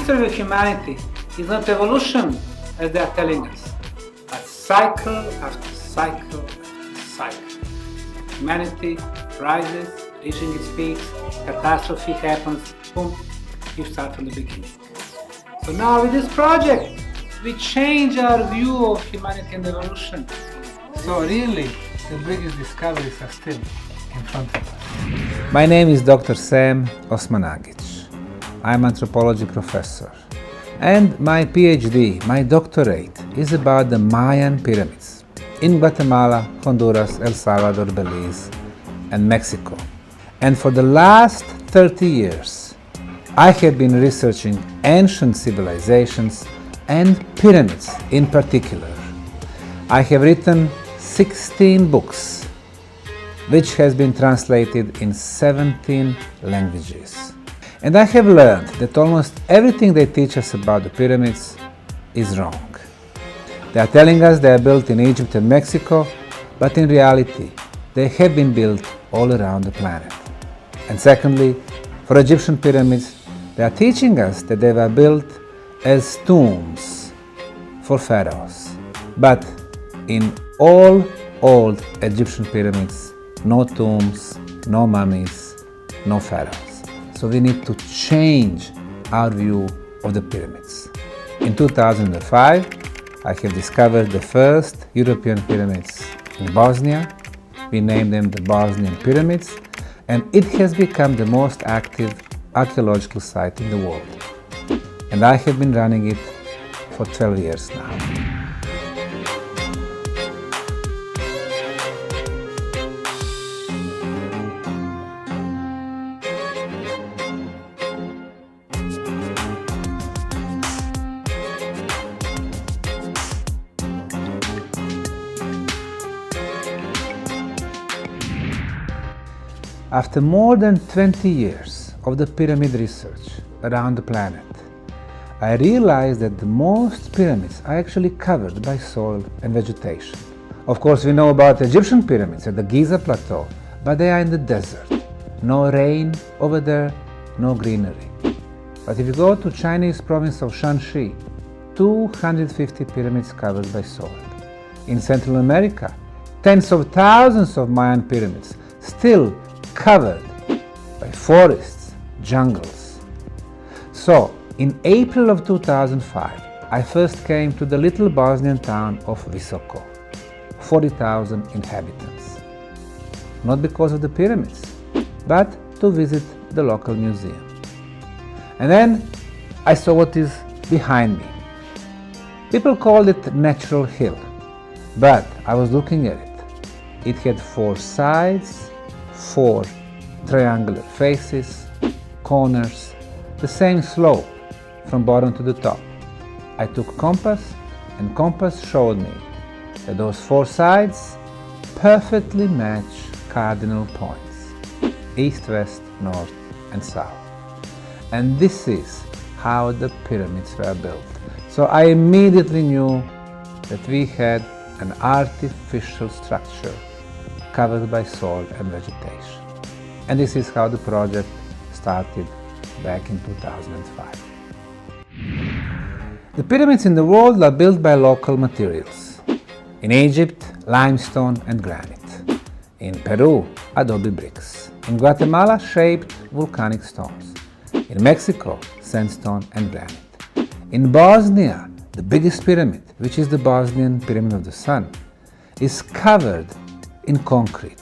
history of humanity is not evolution, as they are telling us, but cycle after cycle after cycle. Humanity rises, reaching its peaks, catastrophe happens, boom, you start from the beginning. So now with this project, we change our view of humanity and evolution. So really, the biggest discoveries are still in front of us. My name is Dr. Sam Osmanagich. I'm an anthropology professor. And my PhD, my doctorate, is about the Mayan pyramids in Guatemala, Honduras, El Salvador, Belize, and Mexico. And for the last 30 years, I have been researching ancient civilizations and pyramids in particular. I have written 16 books, which has been translated in 17 languages. And I have learned that almost everything they teach us about the pyramids is wrong. They are telling us they are built in Egypt and Mexico, but in reality, they have been built all around the planet. And secondly, for Egyptian pyramids, they are teaching us that they were built as tombs for pharaohs. But in all old Egyptian pyramids, no tombs, no mummies, no pharaohs. So we need to change our view of the pyramids. In 2005, I have discovered the first European pyramids in Bosnia. We named them the Bosnian Pyramids, and it has become the most active archaeological site in the world. And I have been running it for 12 years now. After more than 20 years of the pyramid research around the planet, I realized that the most pyramids are actually covered by soil and vegetation. Of course, we know about Egyptian pyramids at the Giza Plateau, but they are in the desert. No rain over there, no greenery. But if you go to Chinese province of Shanxi, 250 pyramids covered by soil. In Central America, tens of thousands of Mayan pyramids still covered by forests, jungles. So, in April of 2005, I first came to the little Bosnian town of Visoko, 40,000 inhabitants. Not because of the pyramids, but to visit the local museum. And then I saw what is behind me. People called it Natural Hill, but I was looking at it. It had 4 sides, 4 triangular faces, corners, the same slope from bottom to the top. I took compass, and compass showed me that those 4 sides perfectly match cardinal points: east, west, north, and south. And this is how the pyramids were built. So I immediately knew that we had an artificial structure covered by soil and vegetation. And this is how the project started back in 2005. The pyramids in the world are built by local materials. In Egypt, limestone and granite. In Peru, adobe bricks. In Guatemala, shaped volcanic stones. In Mexico, sandstone and granite. In Bosnia, the biggest pyramid, which is the Bosnian Pyramid of the Sun, is covered in concrete.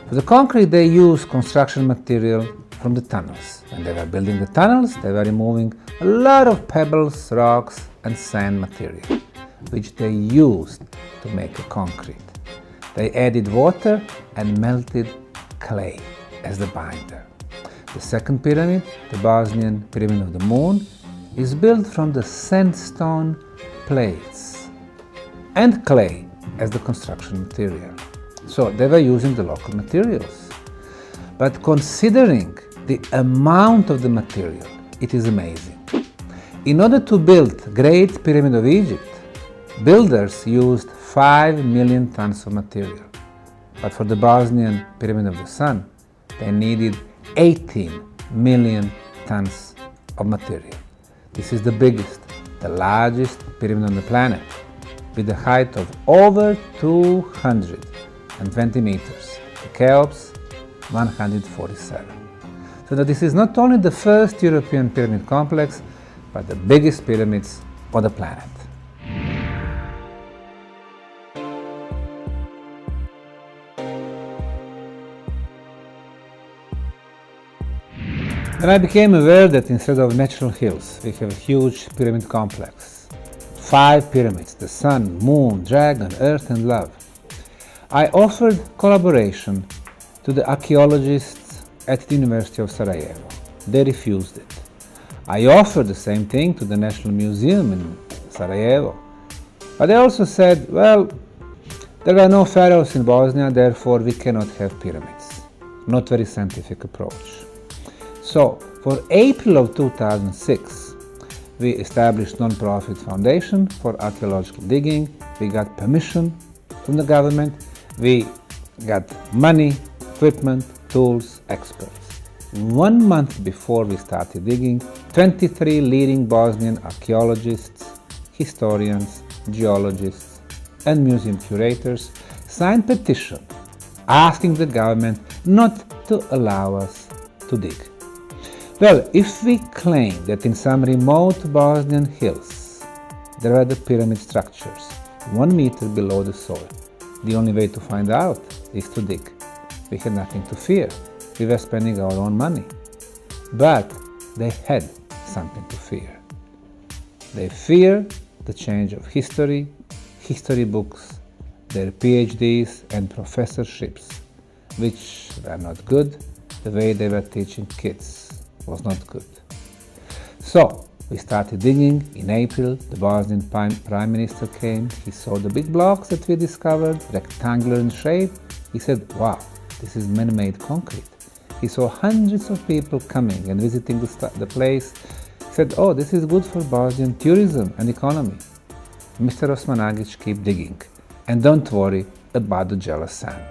For the concrete, they use construction material from the tunnels. When they were building the tunnels, they were removing a lot of pebbles, rocks, and sand material, which they used to make a concrete. They added water and melted clay as the binder. The second pyramid, the Bosnian Pyramid of the Moon, is built from the sandstone plates and clay as the construction material. So they were using the local materials. But considering the amount of the material, it is amazing. In order to build Great Pyramid of Egypt, builders used 5 million tons of material. But for the Bosnian Pyramid of the Sun, they needed 18 million tons of material. This is the biggest, the largest pyramid on the planet, with a height of over 220 meters. The Cheops, 147. So that this is not only the first European pyramid complex, but the biggest pyramids on the planet. Then I became aware that instead of natural hills, we have a huge pyramid complex. 5 pyramids: the sun, moon, dragon, earth and love. I offered collaboration to the archaeologists at the University of Sarajevo. They refused it. I offered the same thing to the National Museum in Sarajevo. But they also said, well, there are no pharaohs in Bosnia, therefore we cannot have pyramids. Not very scientific approach. So, for April of 2006, we established non-profit foundation for archaeological digging. We got permission from the government. We got money, equipment, tools, experts. 1 month before we started digging, 23 leading Bosnian archaeologists, historians, geologists, and museum curators signed a petition asking the government not to allow us to dig. Well, if we claim that in some remote Bosnian hills there are the pyramid structures 1 meter below the soil, the only way to find out is to dig. We had nothing to fear. We were spending our own money. But they had something to fear. They fear the change of history, history books, their PhDs and professorships, which were not good. The way they were teaching kids was not good. So we started digging. In April, the Bosnian Prime Minister came. He saw the big blocks that we discovered, rectangular in shape. He said, wow, this is man-made concrete. He saw hundreds of people coming and visiting the place. He said, oh, this is good for Bosnian tourism and economy. Mr. Osmanagich, keep digging. And don't worry about the jealous sand.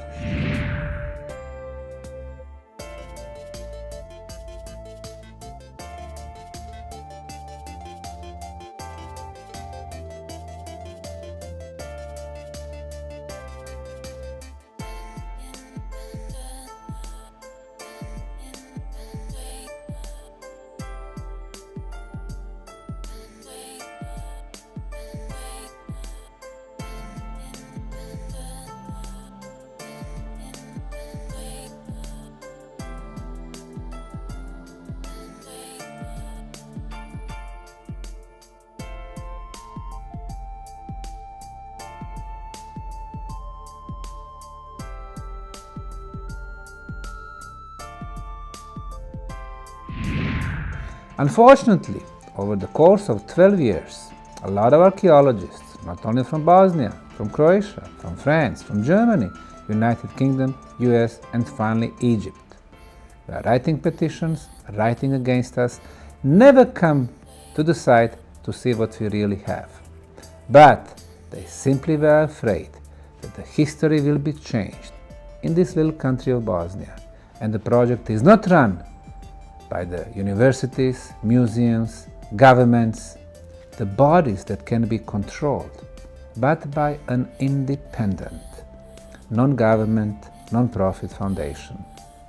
Unfortunately, over the course of 12 years, a lot of archaeologists, not only from Bosnia, from Croatia, from France, from Germany, United Kingdom, US, and finally Egypt, were writing petitions, writing against us, never come to the site to see what we really have. But they simply were afraid that the history will be changed in this little country of Bosnia, and the project is not run by the universities, museums, governments, the bodies that can be controlled, but by an independent, non-government, non-profit foundation,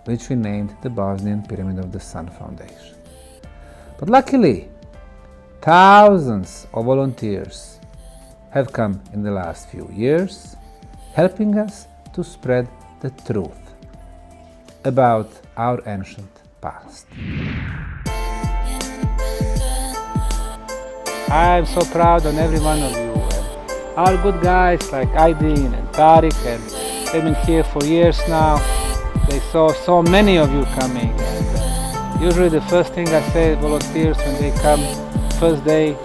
which we named the Bosnian Pyramid of the Sun Foundation. But luckily, thousands of volunteers have come in the last few years, helping us to spread the truth about our ancient past. I'm so proud on every one of you, and our good guys like Aydin and Tariq, and they've been here for years now. They saw so many of you coming, and usually the first thing I say to volunteers when they come, first day,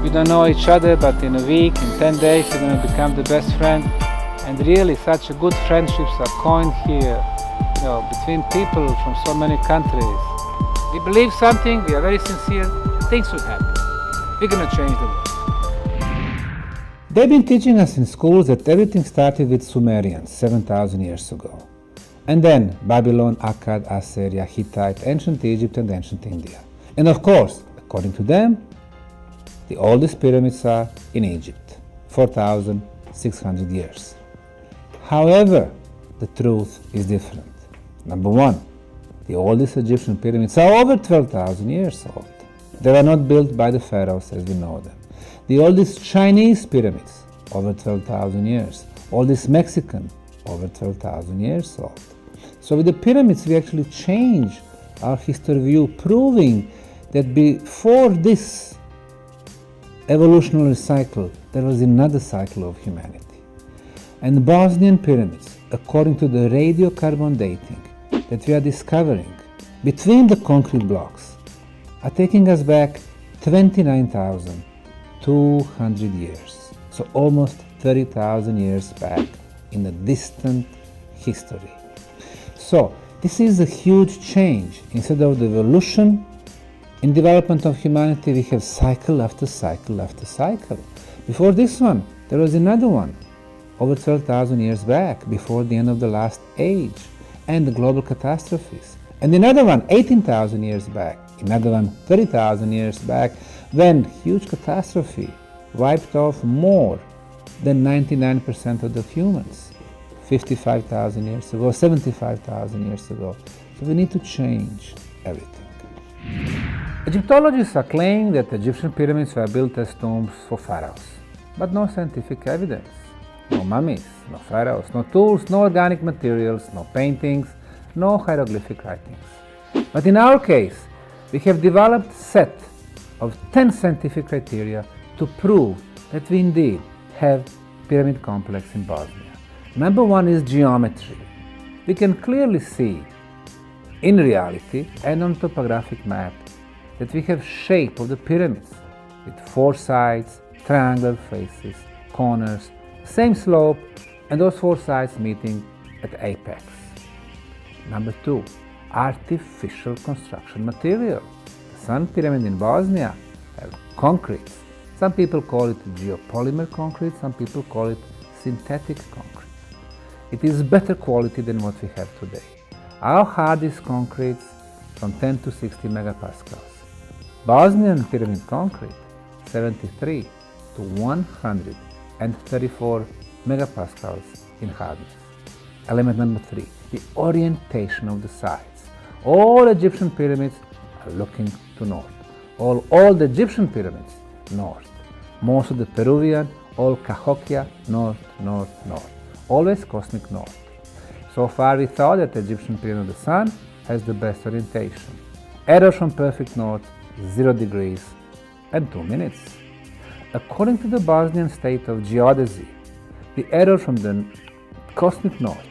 we don't know each other, but in a week, in 10 days, you're going to become the best friend. And really, such a good friendships are coined here, between people from so many countries. We believe something, we are very sincere, things will happen. We're going to change the world. They've been teaching us in schools that everything started with Sumerians 7,000 years ago. And then Babylon, Akkad, Assyria, Hittite, ancient Egypt and ancient India. And of course, according to them, the oldest pyramids are in Egypt, 4,600 years. However, the truth is different. Number one, the oldest Egyptian pyramids are over 12,000 years old. They were not built by the pharaohs as we know them. The oldest Chinese pyramids, over 12,000 years. Oldest Mexican, over 12,000 years old. So with the pyramids, we actually change our history view, proving that before this evolutionary cycle, there was another cycle of humanity. And the Bosnian pyramids, according to the radiocarbon dating that we are discovering between the concrete blocks, are taking us back 29,200 years. So almost 30,000 years back in the distant history. So this is a huge change. Instead of the evolution in development of humanity, we have cycle after cycle after cycle. Before this one, there was another one, over 12,000 years back, before the end of the last age and the global catastrophes. And another one, 18,000 years back. Another one, 30,000 years back, when huge catastrophe wiped off more than 99% of the humans. 55,000 years ago, 75,000 years ago. So we need to change everything. Egyptologists are claiming that the Egyptian pyramids were built as tombs for pharaohs, but no scientific evidence. No mummies, no pharaohs, no tools, no organic materials, no paintings, no hieroglyphic writings. But in our case, we have developed a set of 10 scientific criteria to prove that we indeed have pyramid complex in Bosnia. Number one is geometry. We can clearly see in reality and on topographic map that we have shape of the pyramids with 4 sides, triangular faces, corners, same slope, and those 4 sides meeting at apex. Number 2, artificial construction material. The Sun Pyramid in Bosnia have concrete. Some people call it geopolymer concrete, some people call it synthetic concrete. It is better quality than what we have today. Our hardest concretes from 10 to 60 megapascals. Bosnian pyramid concrete 73 to 134 megapascals in hardness. Element number 3, the orientation of the sides. All Egyptian pyramids are looking to north. All the Egyptian pyramids north. Most of the Peruvian, all Cahokia, north, north, north. Always cosmic north. So far we thought that the Egyptian pyramid of the sun has the best orientation. Error from perfect north, 0 degrees and 2 minutes. According to the Bosnian state of geodesy, the error from the cosmic north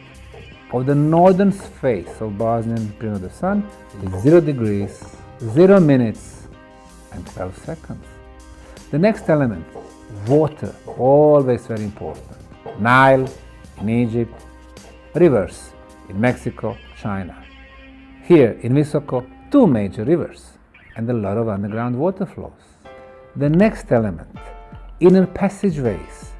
of the northern face of Bosnian pyramid of the sun is 0 degrees, 0 minutes and 12 seconds. The next element, water, always very important. Nile in Egypt, rivers in Mexico, China. Here in Visoko, 2 major rivers and a lot of underground water flows. The next element, inner passageways.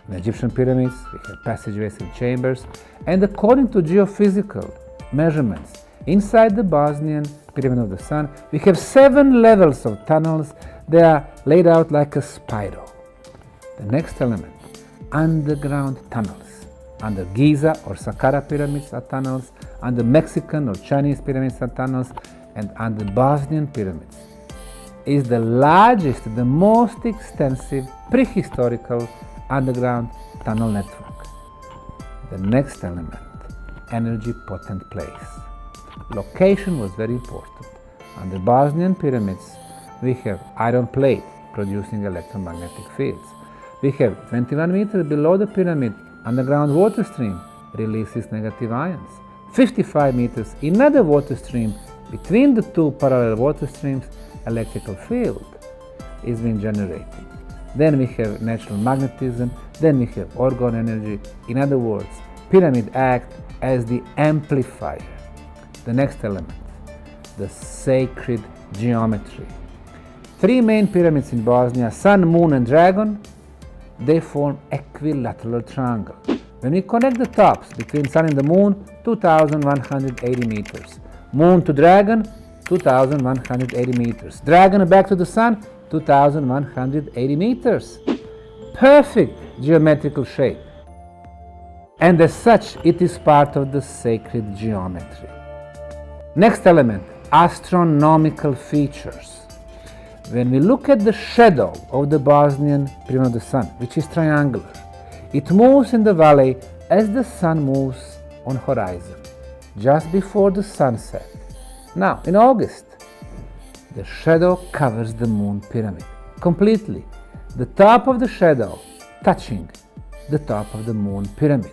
In Egyptian pyramids, we have passageways and chambers, and according to geophysical measurements, inside the Bosnian pyramid of the sun, we have 7 levels of tunnels. They are laid out like a spiral. The next element, underground tunnels. Under Giza or Saqqara pyramids are tunnels, under Mexican or Chinese pyramids are tunnels, and under Bosnian pyramids is the largest, the most extensive prehistorical underground tunnel network. The next element, energy potent place. Location was very important. Under Bosnian pyramids, we have iron plate producing electromagnetic fields. We have 21 meters below the pyramid, underground water stream releases negative ions. 55 meters, another water stream between the 2 parallel water streams, electrical field is being generated. Then we have natural magnetism, then we have orgone energy. In other words, pyramid act as the amplifier. The next element, the sacred geometry. 3 main pyramids in Bosnia, Sun, Moon and Dragon, they form equilateral triangle. When we connect the tops between Sun and the Moon, 2180 meters. Moon to Dragon, 2180 meters. Dragon back to the Sun, 2180 meters. Perfect geometrical shape. And as such, it is part of the sacred geometry. Next element, astronomical features. When we look at the shadow of the Bosnian Pyramid of the Sun, which is triangular, it moves in the valley as the Sun moves on horizon, just before the sunset. Now, in August, the shadow covers the Moon Pyramid completely, the top of the shadow touching the top of the Moon Pyramid.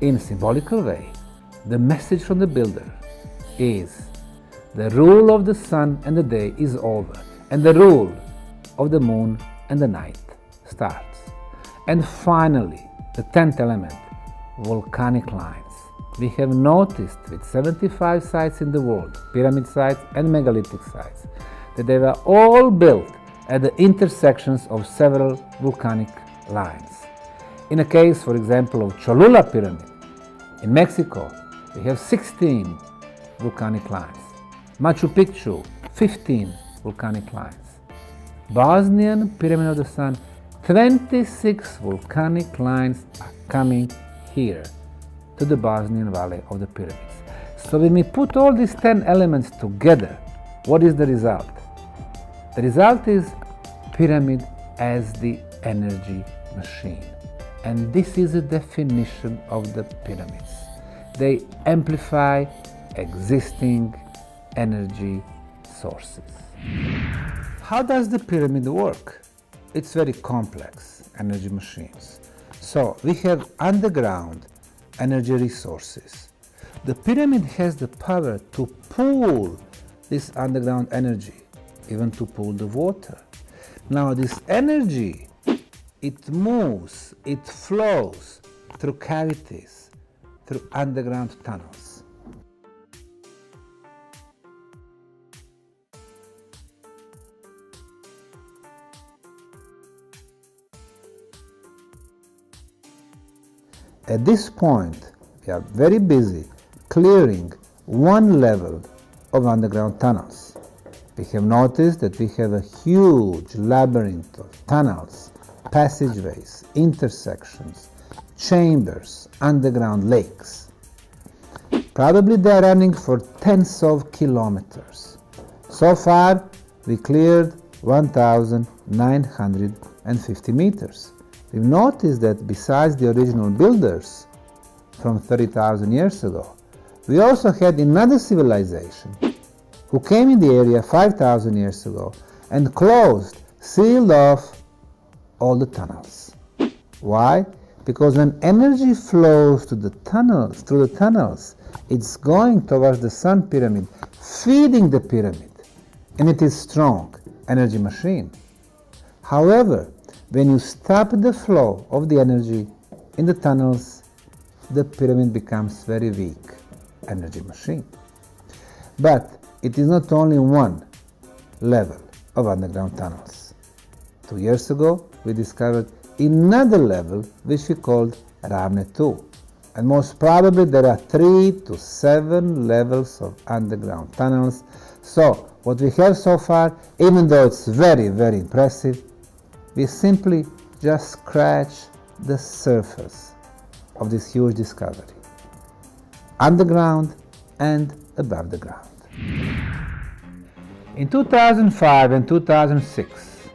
In a symbolical way, the message from the builder is the rule of the sun and the day is over, and the rule of the moon and the night starts. And finally, the 10th element, volcanic lines. We have noticed with 75 sites in the world, pyramid sites and megalithic sites, that they were all built at the intersections of several volcanic lines. In a case, for example, of Cholula Pyramid in Mexico, we have 16 volcanic lines. Machu Picchu, 15 volcanic lines. Bosnian Pyramid of the Sun, 26 volcanic lines are coming here to the Bosnian Valley of the Pyramids. So when we put all these 10 elements together, what is the result? The result is pyramid as the energy machine. And this is a definition of the pyramids. They amplify existing energy sources. How does the pyramid work? It's very complex, energy machines. So we have underground energy resources. The pyramid has the power to pool this underground energy, even to pool the water. Now this energy, it moves, it flows through cavities, through underground tunnels. At this point, we are very busy clearing one level of underground tunnels. We have noticed that we have a huge labyrinth of tunnels, passageways, intersections, chambers, underground lakes. Probably they are running for tens of kilometers. So far, we cleared 1,950 meters. We've noticed that besides the original builders from 30,000 years ago, we also had another civilization who came in the area 5,000 years ago and closed, sealed off all the tunnels. Why? Because when energy flows through the tunnels, it's going towards the Sun Pyramid, feeding the pyramid, and it is strong energy machine. However, when you stop the flow of the energy in the tunnels, the pyramid becomes very weak energy machine. But it is not only one level of underground tunnels. 2 years ago, we discovered another level which we called Ravne 2. And most probably there are 3 to 7 levels of underground tunnels. So what we have so far, even though it's very, very impressive, we simply just scratch the surface of this huge discovery, underground and above the ground. In 2005 and 2006,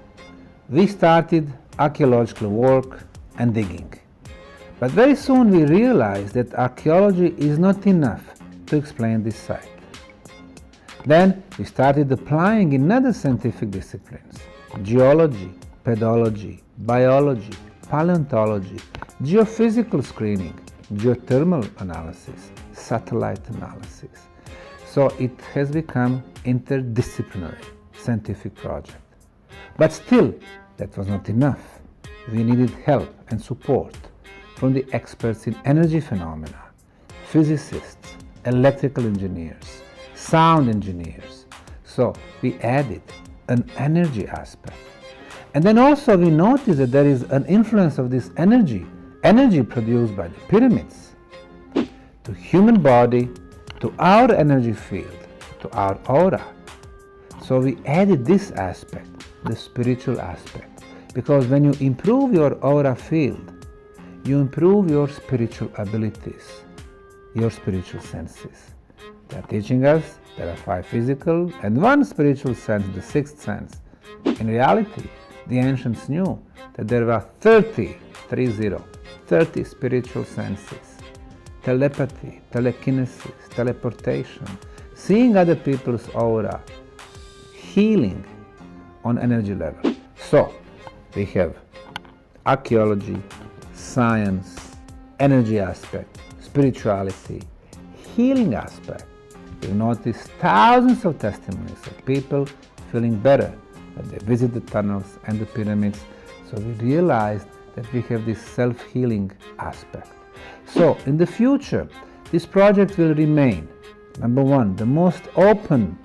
we started archaeological work and digging. But very soon we realized that archaeology is not enough to explain this site. Then we started applying in other scientific disciplines: geology, pedology, biology, paleontology, geophysical screening, geothermal analysis, satellite analysis. So it has become interdisciplinary scientific project. But still, that was not enough. We needed help and support from the experts in energy phenomena, physicists, electrical engineers, sound engineers. So we added an energy aspect. And then also we notice that there is an influence of this energy produced by the pyramids, to human body, to our energy field, to our aura. So we added this aspect, the spiritual aspect, because when you improve your aura field, you improve your spiritual abilities, your spiritual senses. They are teaching us there are 5 physical and 1 spiritual sense, the 6th sense. In reality, the ancients knew that there were 30 spiritual senses: telepathy, telekinesis, teleportation, seeing other people's aura, healing on energy level. So we have archaeology, science, energy aspect, spirituality, healing aspect. We've noticed thousands of testimonies of people feeling better when they visit the tunnels and the pyramids. So we realized that we have this self-healing aspect. So in the future, this project will remain, number 1, the most open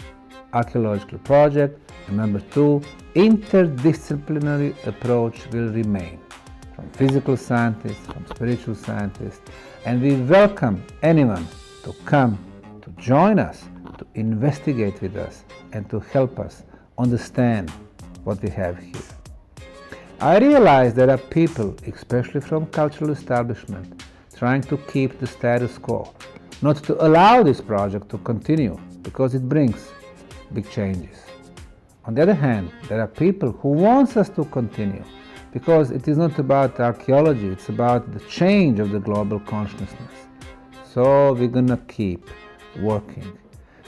archaeological project, and number 2, interdisciplinary approach will remain, from physical scientists, from spiritual scientists, and we welcome anyone to come, to join us, to investigate with us, and to help us understand what we have here. I realize there are people, especially from cultural establishment, trying to keep the status quo, not to allow this project to continue because it brings big changes. On the other hand, there are people who want us to continue because it is not about archaeology, it's about the change of the global consciousness. So we're gonna keep working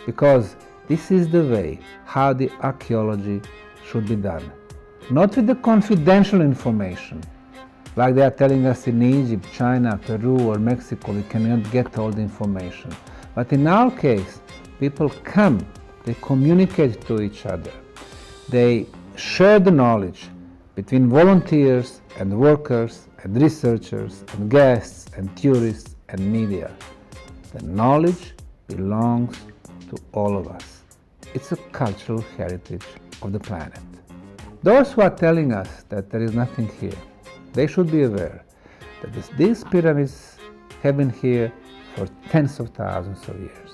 because this is the way how the archaeology should be done. Not with the confidential information, like they are telling us in Egypt, China, Peru or Mexico, we cannot get all the information. But in our case, people come, they communicate to each other, they share the knowledge between volunteers and workers and researchers and guests and tourists and media. The knowledge belongs to all of us. It's a cultural heritage of the planet. Those who are telling us that there is nothing here, they should be aware that these pyramids have been here for tens of thousands of years.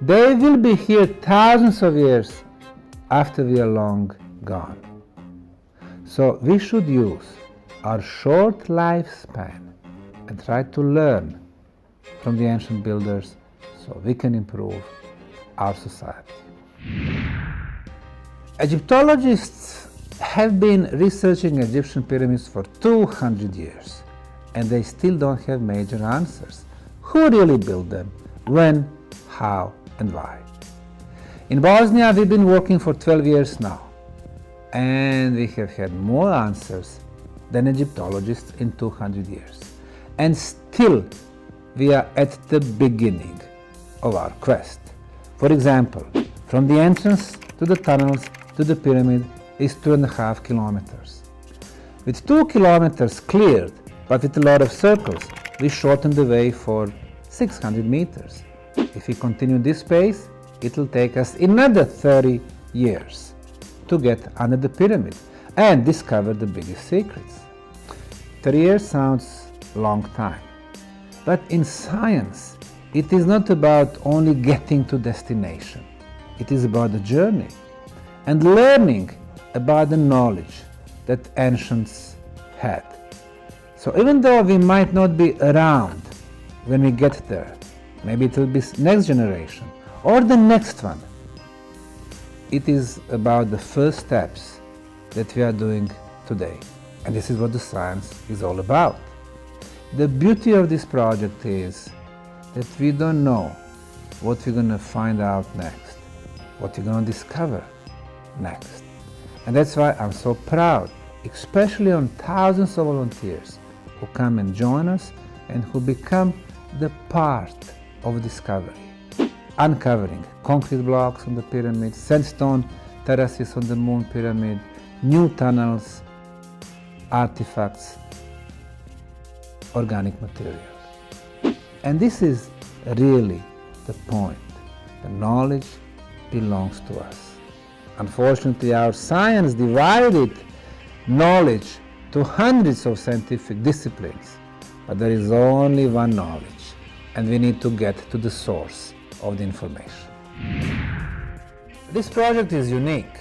They will be here thousands of years after we are long gone. So we should use our short lifespan and try to learn from the ancient builders so we can improve our society. Egyptologists have been researching Egyptian pyramids for 200 years and they still don't have major answers. Who really built them? When? How? And why? In Bosnia, we've been working for 12 years now and we have had more answers than Egyptologists in 200 years. And still, we are at the beginning of our quest. For example, from the entrance to the tunnels to the pyramid is 2.5 kilometers. With 2 kilometers cleared, but with a lot of circles, we shortened the way for 600 meters. If we continue this pace, it will take us another 30 years to get under the pyramid and discover the biggest secrets. 30 years sounds a long time, but in science, it is not about only getting to destination. It is about the journey and learning about the knowledge that ancients had. So even though we might not be around when we get there, maybe it will be next generation or the next one, it is about the first steps that we are doing today. And this is what the science is all about. The beauty of this project is that we don't know what we're going to find out next, what we're going to discover next. And that's why I'm so proud, especially on thousands of volunteers who come and join us and who become the part of discovery. Uncovering concrete blocks on the pyramid, sandstone terraces on the moon pyramid, new tunnels, artifacts, organic material. And this is really the point. The knowledge belongs to us. Unfortunately, our science divided knowledge to hundreds of scientific disciplines, but there is only one knowledge, and we need to get to the source of the information. This project is unique.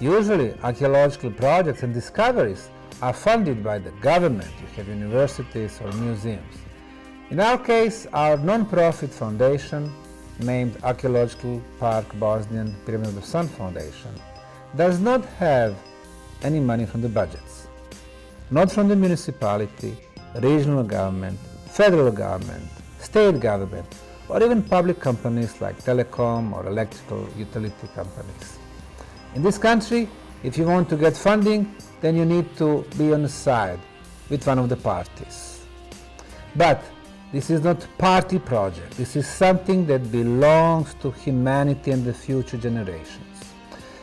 Usually, archaeological projects and discoveries are funded by the government. You have universities or museums. In our case, our non-profit foundation, named Archaeological Park Bosnian Pyramid of the Sun Foundation, does not have any money from the budgets. Not from the municipality, regional government, federal government, state government, or even public companies like telecom or electrical utility companies. In this country, if you want to get funding, then you need to be on the side with one of the parties. But this is not a party project. This is something that belongs to humanity and the future generations.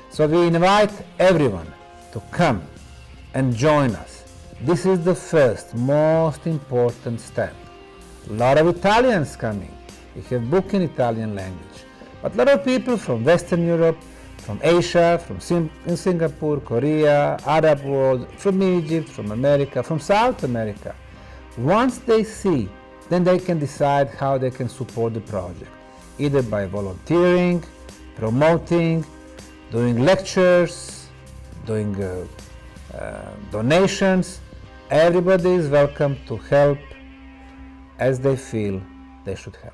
So we invite everyone to come and join us. This is the first, most important step. A lot of Italians coming. We have book in Italian language. But a lot of people from Western Europe, from Asia, from Singapore, Korea, Arab world, from Egypt, from America, from South America. Once they see, then they can decide how they can support the project, either by volunteering, promoting, doing lectures, doing donations. Everybody is welcome to help as they feel they should help.